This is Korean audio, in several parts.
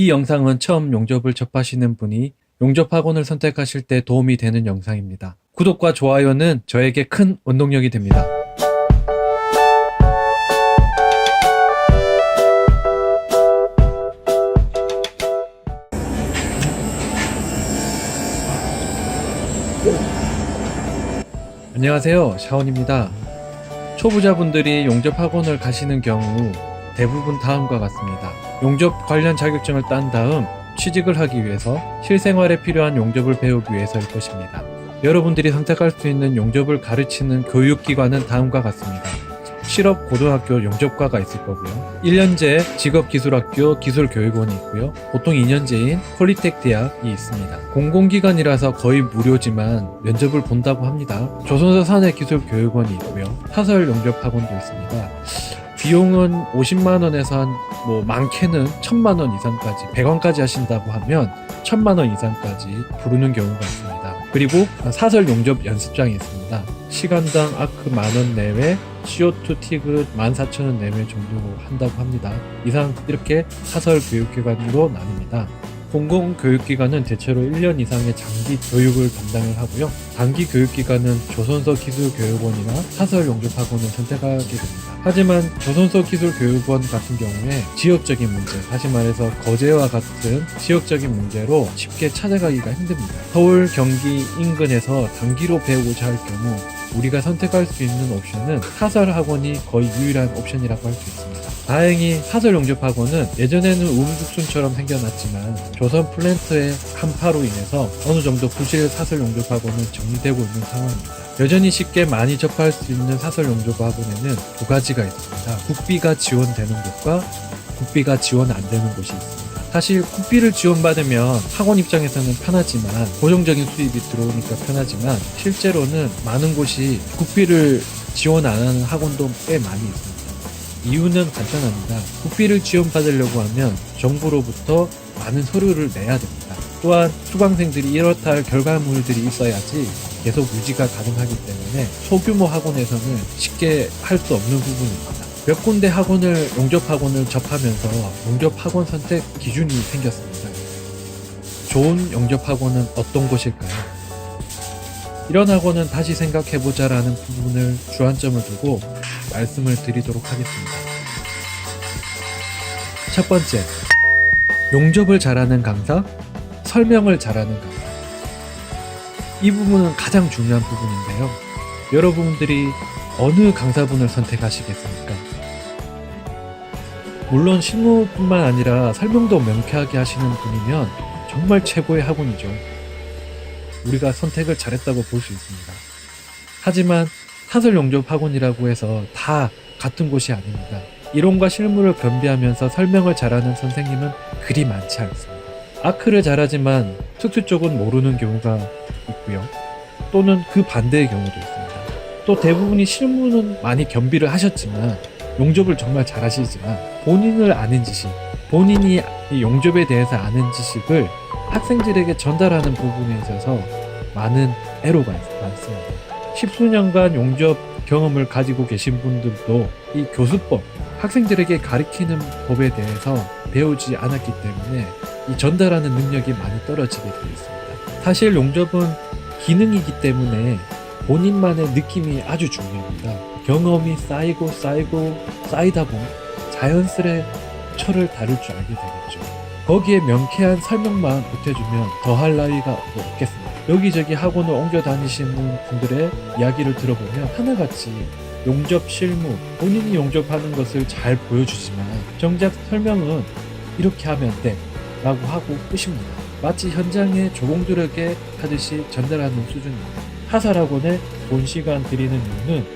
이 영상은 처음 용접을 접하시는 분이 용접학원을 선택하실 때 도움이 되는 영상입니다. 구독과 좋아요는 저에게 큰 원동력이 됩니다. 안녕하세요, 샤온입니다. 초보자분들이 용접학원을 가시는 경우 대부분 다음과 같습니다. 용접 관련 자격증을 딴 다음 취직을 하기 위해서 실생활에 필요한 용접을 배우기 위해서일 것입니다. 여러분들이 선택할 수 있는 용접을 가르치는 교육기관은 다음과 같습니다. 실업고등학교 용접과가 있을 거고요. 1년제 직업기술학교 기술교육원이 있고요. 보통 2년제인 폴리텍 대학이 있습니다. 공공기관이라서 거의 무료지만 면접을 본다고 합니다. 조선소 사내기술교육원이 있고요. 사설 용접학원도 있습니다. 비용은 50만원에서 많게는 1000만원 이상까지 100원까지 하신다고 하면 1000만원 이상까지 부르는 경우가 있습니다. 그리고 사설 용접 연습장이 있습니다. 시간당 아크 만원 내외, CO2 티그 14,000원 내외 정도 한다고 합니다. 이상 이렇게 사설 교육기관으로 나뉩니다. 공공교육기관은 대체로 1년 이상의 장기 교육을 담당을 하고요. 단기 교육기관은 조선소 기술교육원이나 사설 용접학원을 선택하게 됩니다. 하지만 조선소 기술교육원 같은 경우에 지역적인 문제, 다시 말해서 거제와 같은 지역적인 문제로 쉽게 찾아가기가 힘듭니다. 서울, 경기 인근에서 단기로 배우고자 할 경우 우리가 선택할 수 있는 옵션은 사설 학원이 거의 유일한 옵션이라고 할 수 있습니다. 다행히 사설 용접학원은 예전에는 우후죽순처럼 생겨났지만 조선 플랜트의 한파로 인해서 어느 정도 부실 사설 용접학원은 정리되고 있는 상황입니다. 여전히 쉽게 많이 접할 수 있는 사설 용접학원에는 두 가지가 있습니다. 국비가 지원되는 곳과 국비가 지원 안 되는 곳이 있습니다. 사실 국비를 지원받으면 학원 입장에서는 편하지만 고정적인 수입이 들어오니까 편하지만 실제로는 많은 곳이 국비를 지원 안 하는 학원도 꽤 많이 있습니다. 이유는 간단합니다. 국비를 지원받으려고 하면 정부로부터 많은 서류를 내야 됩니다. 또한 수강생들이 이렇다 할 결과물들이 있어야지 계속 유지가 가능하기 때문에 소규모 학원에서는 쉽게 할 수 없는 부분입니다. 몇 군데 용접학원을 접하면서 용접학원 선택 기준이 생겼습니다. 좋은 용접학원은 어떤 곳일까요? 이런 학원은 다시 생각해보자 라는 부분을 주안점을 두고 말씀을 드리도록 하겠습니다. 첫 번째, 용접을 잘하는 강사, 설명을 잘하는 강사. 이 부분은 가장 중요한 부분인데요. 여러분들이 어느 강사분을 선택하시겠습니까? 물론 실무뿐만 아니라 설명도 명쾌하게 하시는 분이면 정말 최고의 학원이죠. 우리가 선택을 잘했다고 볼 수 있습니다. 하지만 사설 용접 학원이라고 해서 다 같은 곳이 아닙니다. 이론과 실무를 겸비하면서 설명을 잘하는 선생님은 그리 많지 않습니다. 아크를 잘하지만 특수 쪽은 모르는 경우가 있고요. 또는 그 반대의 경우도 있습니다. 또 대부분이 실무는 많이 겸비를 하셨지만 용접을 정말 잘하시지만 본인을 아는 지식, 본인이 이 용접에 대해서 아는 지식을 학생들에게 전달하는 부분에 있어서 많은 애로가 많습니다. 십수년간 용접 경험을 가지고 계신 분들도 이 교수법, 학생들에게 가르치는 법에 대해서 배우지 않았기 때문에 이 전달하는 능력이 많이 떨어지게 되어 있습니다. 사실 용접은 기능이기 때문에 본인만의 느낌이 아주 중요합니다. 경험이 쌓이다 보면 자연스레 철을 다룰 줄 알게 되겠죠. 거기에 명쾌한 설명만 보태주면 더할 나위가 없겠습니다. 여기저기 학원을 옮겨 다니시는 분들의 이야기를 들어보면 하나같이 용접 실무, 본인이 용접하는 것을 잘 보여주지만 정작 설명은 이렇게 하면 돼 라고 하고 끝입니다. 마치 현장의 조공들에게 하듯이 전달하는 수준입니다. 사설 학원에 돈 시간 들이는 이유는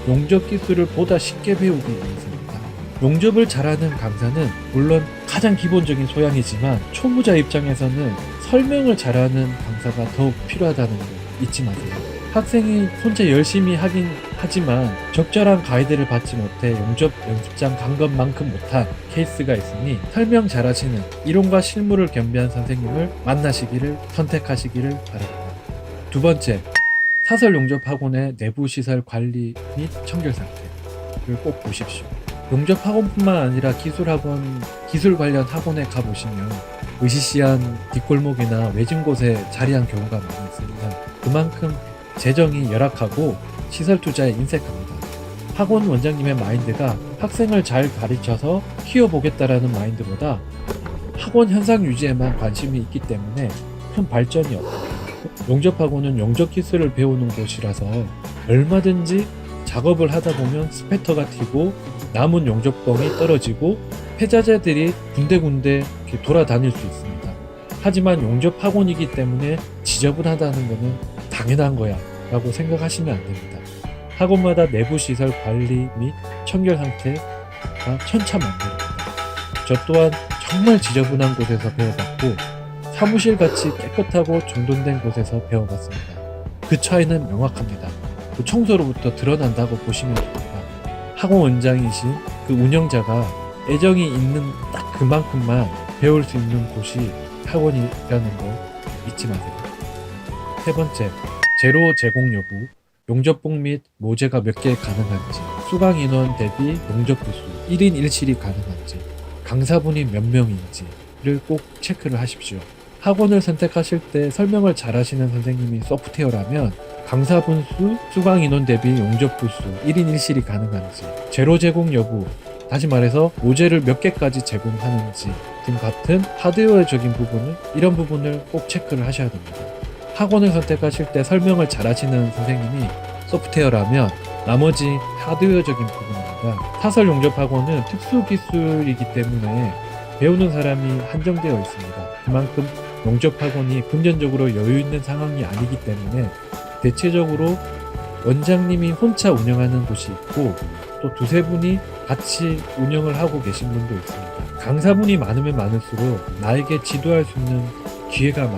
용접 기술을 보다 쉽게 배우기 위해서입니다. 용접을 잘하는 강사는 물론 가장 기본적인 소양이지만 초보자 입장에서는 설명을 잘하는 강사가 더욱 필요하다는 거 잊지 마세요. 학생이 혼자 열심히 하긴 하지만 적절한 가이드를 받지 못해 용접 연습장 간 것만큼 못한 케이스가 있으니 설명 잘하시는 이론과 실무를 겸비한 선생님을 선택하시기를 바랍니다. 두 번째, 사설 용접 학원의 내부 시설 관리 및 청결 상태를 꼭 보십시오. 용접 학원뿐만 아니라 기술 관련 학원에 가보시면 으시시한 뒷골목이나 외진 곳에 자리한 경우가 많이 있습니다. 그만큼 재정이 열악하고 시설 투자에 인색합니다. 학원 원장님의 마인드가 학생을 잘 가르쳐서 키워보겠다라는 마인드보다 학원 현상 유지에만 관심이 있기 때문에 큰 발전이 없고, 용접학원은 용접 기술을 배우는 곳이라서 얼마든지 작업을 하다 보면 스패터가 튀고 남은 용접봉이 떨어지고 폐자재들이 군데군데 이렇게 돌아다닐 수 있습니다. 하지만 용접학원이기 때문에 지저분하다는 것은 당연한 거야 라고 생각하시면 안 됩니다. 학원마다 내부 시설 관리 및 청결 상태가 천차만별입니다. 저 또한 정말 지저분한 곳에서 배워봤고 사무실같이 깨끗하고 정돈된 곳에서 배워봤습니다. 그 차이는 명확합니다. 그 청소로부터 드러난다고 보시면 됩니다. 학원 원장이신 그 운영자가 애정이 있는 딱 그만큼만 배울 수 있는 곳이 학원이라는 거 잊지 마세요. 세 번째, 재료 제공 여부, 용접봉 및 모재가 몇 개 가능한지, 수강 인원 대비 용접 부수 1인 1실이 가능한지, 강사분이 몇 명인지를 꼭 체크를 하십시오. 학원을 선택하실 때 설명을 잘 하시는 선생님이 소프트웨어라면 강사분 수, 수강 인원 대비 용접 부수 1인 1실이 가능한지, 재료 제공 여부, 다시 말해서 모재를 몇 개까지 제공하는지 등 같은 하드웨어적인 이런 부분을 꼭 체크를 하셔야 됩니다. 학원을 선택하실 때 설명을 잘 하시는 선생님이 소프트웨어라면 나머지 하드웨어적인 부분입니다. 사설 용접 학원은 특수 기술이기 때문에 배우는 사람이 한정되어 있습니다. 그만큼 용접 학원이 금전적으로 여유 있는 상황이 아니기 때문에 대체적으로 원장님이 혼자 운영하는 곳이 있고 또 두세 분이 같이 운영을 하고 계신 분도 있습니다. 강사분이 많으면 많을수록 나에게 지도할 수 있는 기회가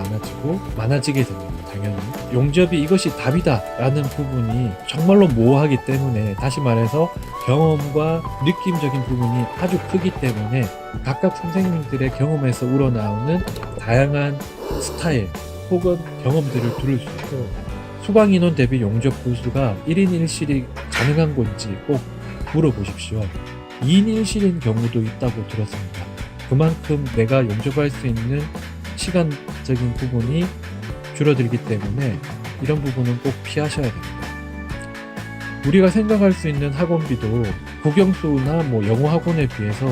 많아지게 됩니다. 당연히 용접이 이것이 답이다 라는 부분이 정말로 모호하기 때문에, 다시 말해서 경험과 느낌적인 부분이 아주 크기 때문에 각각 선생님들의 경험에서 우러나오는 다양한 스타일 혹은 경험들을 들을 수 있고, 수강 인원 대비 용접 부수가 1인 1실이 가능한 건지 꼭 물어보십시오. 2인 1실인 경우도 있다고 들었습니다. 그만큼 내가 용접할 수 있는 시간적인 부분이 줄어들기 때문에 이런 부분은 꼭 피하셔야 됩니다. 우리가 생각할 수 있는 학원비도 국영수나 영어 학원에 비해서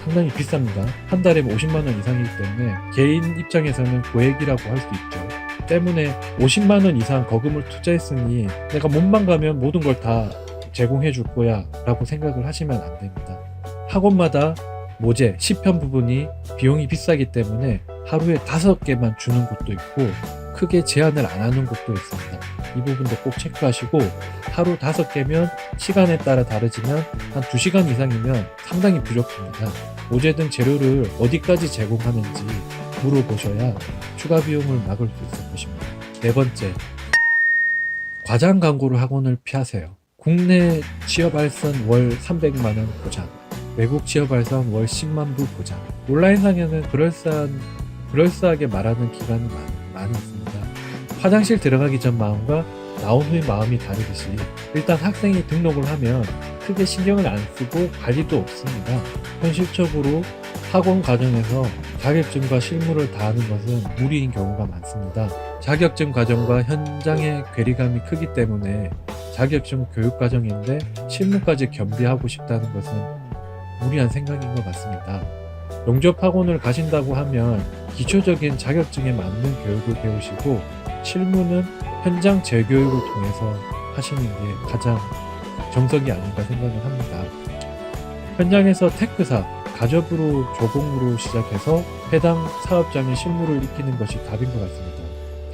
상당히 비쌉니다. 한 달에 50만원 이상이기 때문에 개인 입장에서는 고액이라고 할 수 있죠. 때문에 50만원 이상 거금을 투자했으니 내가 몸만 가면 모든 걸 다 제공해 줄 거야 라고 생각을 하시면 안 됩니다. 학원마다 모재, 시편 부분이 비용이 비싸기 때문에 하루에 5개만 주는 곳도 있고 크게 제한을 안 하는 곳도 있습니다. 이 부분도 꼭 체크하시고, 하루 5개면 시간에 따라 다르지만 한 2시간 이상이면 상당히 부족합니다. 모재 등 재료를 어디까지 제공하는지 물어보셔야 추가 비용을 막을 수 있을 것입니다. 네 번째, 과장 광고를 학원을 피하세요. 국내 취업 알선 월 300만원 보장, 외국 취업 알선 월 10만 부 보장. 온라인상에는 그럴싸하게 말하는 기관이 많이 있습니다. 화장실 들어가기 전 마음과 나온 후의 마음이 다르듯이 일단 학생이 등록을 하면 크게 신경을 안 쓰고 관리도 없습니다. 현실적으로 학원 과정에서 자격증과 실무를 다하는 것은 무리인 경우가 많습니다. 자격증 과정과 현장의 괴리감이 크기 때문에 자격증 교육 과정인데 실무까지 겸비하고 싶다는 것은 무리한 생각인 것 같습니다. 용접 학원을 가신다고 하면 기초적인 자격증에 맞는 교육을 배우시고 실무는 현장 재교육을 통해서 하시는 게 가장 정석이 아닌가 생각을 합니다. 현장에서 테크사, 가접으로 조공으로 시작해서 해당 사업장의 실무를 익히는 것이 답인 것 같습니다.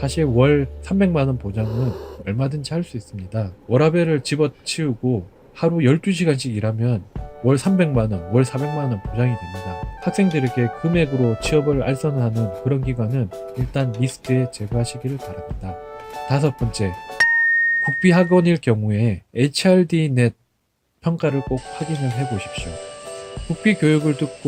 사실 월 300만원 보장은 얼마든지 할 수 있습니다. 워라밸을 집어치우고 하루 12시간씩 일하면 월 300만원, 월 400만원 보장이 됩니다. 학생들에게 금액으로 취업을 알선하는 그런 기관은 일단 리스트에 제거하시기를 바랍니다. 5번째, 국비학원일 경우에 HRDnet 평가를 꼭 확인을 해 보십시오. 국비 교육을 듣고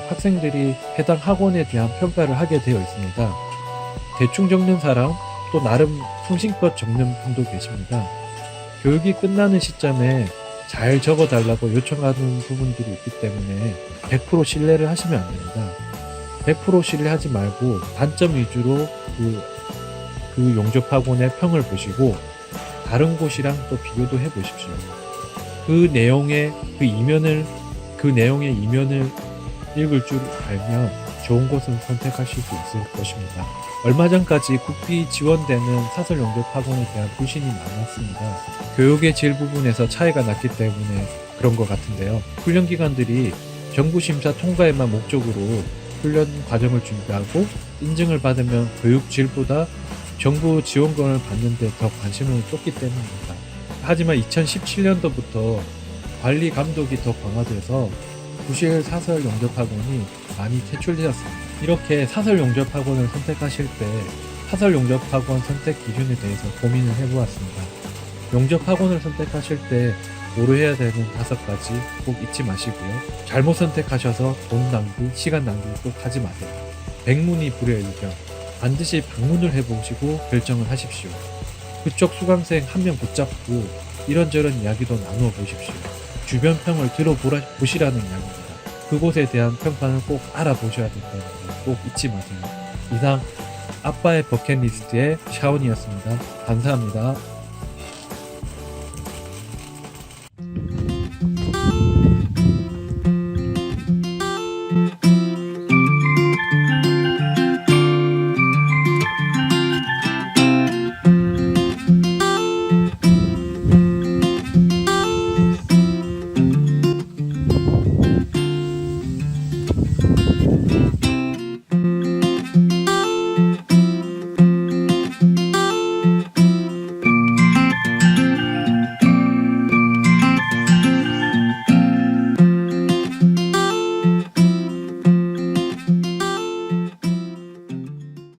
학생들이 해당 학원에 대한 평가를 하게 되어 있습니다. 대충 적는 사람, 또 나름 성심껏 적는 분도 계십니다. 교육이 끝나는 시점에 잘 적어달라고 요청하는 부분들이 있기 때문에 100% 신뢰를 하시면 안 됩니다. 100% 신뢰하지 말고 단점 위주로 그 용접학원의 평을 보시고 다른 곳이랑 또 비교도 해 보십시오. 그 내용의 이면을 읽을 줄 알면 좋은 곳을 선택하실 수 있을 것입니다. 얼마 전까지 국비 지원되는 사설 용접 학원에 대한 불신이 많았습니다. 교육의 질 부분에서 차이가 났기 때문에 그런 것 같은데요. 훈련 기관들이 정부 심사 통과에만 목적으로 훈련 과정을 준비하고 인증을 받으면 교육 질보다 정부 지원금을 받는 데 더 관심을 쏟기 때문입니다. 하지만 2017년도부터 관리 감독이 더 강화돼서 부실 사설 용접학원이 많이 퇴출되었습니다. 이렇게 사설 용접학원을 선택하실 때 사설 용접학원 선택 기준에 대해서 고민을 해보았습니다. 용접학원을 선택하실 때 고려해야 되는 5가지 꼭 잊지 마시고요. 잘못 선택하셔서 돈 낭비, 시간 낭비 꼭 하지 마세요. 백문이 불여일견, 반드시 방문을 해보시고 결정을 하십시오. 그쪽 수강생 한 명 붙잡고 이런저런 이야기도 나누어 보십시오. 주변 평을 들어보시라는 이야기입니다. 그곳에 대한 평판을 꼭 알아보셔야 된다는 거 꼭 잊지 마세요. 이상 아빠의 버킷리스트의 샤온이었습니다. 감사합니다.